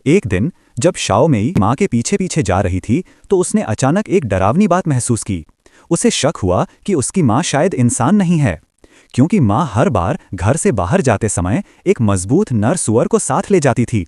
एक दिन जब शाओ मेई माँ के पीछे पीछे जा रही थी तो उसने अचानक एक डरावनी बात महसूस की। उसे शक हुआ कि उसकी माँ शायद इंसान नहीं है, क्योंकि माँ हर बार घर से बाहर जाते समय एक मजबूत नर सुअर को साथ ले जाती थी,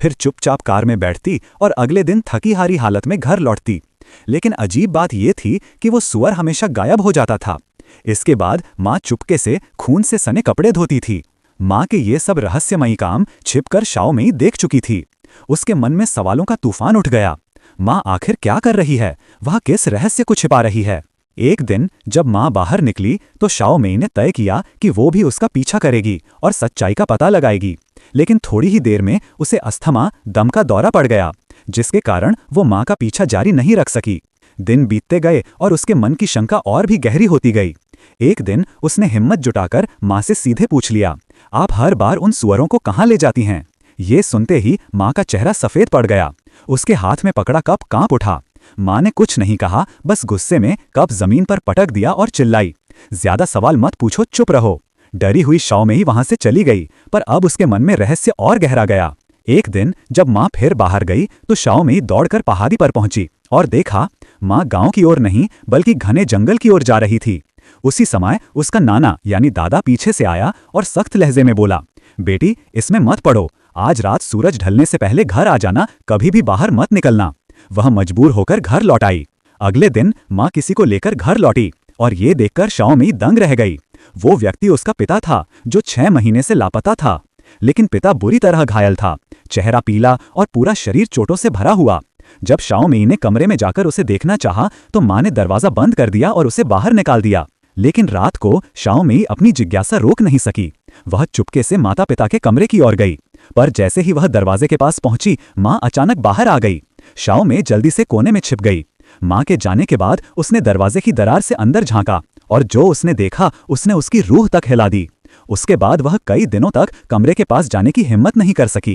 फिर चुपचाप कार में बैठती और अगले दिन थकी हारी हालत में घर लौटती। लेकिन अजीब बात यह थी कि वो सुअर हमेशा गायब हो जाता था। इसके बाद माँ चुपके से खून से सने कपड़े धोती थी। माँ के ये सब रहस्यमयी काम छिपकर शाओ मेई देख चुकी थी। उसके मन में सवालों का तूफान उठ गया। माँ आखिर क्या कर रही है? वह किस रहस्य को छिपा रही है? एक दिन जब माँ बाहर निकली तो शाओ मेई ने तय किया कि वो भी उसका पीछा करेगी और सच्चाई का पता लगाएगी। लेकिन थोड़ी ही देर में उसे अस्थमा दम का दौरा पड़ गया, जिसके कारण वो माँ का पीछा जारी नहीं रख सकी। दिन बीतते गए और उसके मन की शंका और भी गहरी होती गई। एक दिन उसने हिम्मत जुटाकर माँ से सीधे पूछ लिया, आप हर बार उन सुअरों को कहाँ ले जाती हैं? ये सुनते ही माँ का चेहरा सफेद पड़ गया। उसके हाथ में पकड़ा कप कांप उठा। माँ ने कुछ नहीं कहा, बस गुस्से में कप जमीन पर पटक दिया और चिल्लाई, ज्यादा सवाल मत पूछो, चुप रहो। डरी हुई शाओ मेई वहां से चली गई, पर अब उसके मन में रहस्य और गहरा गया। एक दिन जब माँ फिर बाहर गई तो शाओ मेई दौड़कर पहाड़ी पर पहुंची और देखा माँ गांव की ओर नहीं बल्कि घने जंगल की ओर जा रही थी। उसी समय उसका नाना यानी दादा पीछे से आया और सख्त लहजे में बोला, बेटी इसमें मत पड़ो, आज रात सूरज ढलने से पहले घर आ जाना, कभी भी बाहर मत निकलना। वह मजबूर होकर घर लौट आई। अगले दिन माँ किसी को लेकर घर लौटी और ये देखकर शाओ मेई दंग रह गई। वो व्यक्ति उसका पिता था जो 6 महीने से लापता था। लेकिन पिता बुरी तरह घायल था, चेहरा पीला और पूरा शरीर चोटों से भरा हुआ। जब शाओ मेई ने कमरे में जाकर उसे देखना चाहा तो माँ ने दरवाजा बंद कर दिया और उसे बाहर निकाल दिया। लेकिन रात को शाओ मेई अपनी जिज्ञासा रोक नहीं सकी। वह चुपके से माता पिता के कमरे की ओर गई, पर जैसे ही वह दरवाजे के पास पहुंची माँ अचानक बाहर आ गई। शाओ मेई जल्दी से कोने में छिप गई। माँ के जाने के बाद उसने दरवाजे की दरार से अंदर झांका और जो उसने देखा उसने उसकी रूह तक हिला दी। उसके बाद वह कई दिनों तक कमरे के पास जाने की हिम्मत नहीं कर सकी।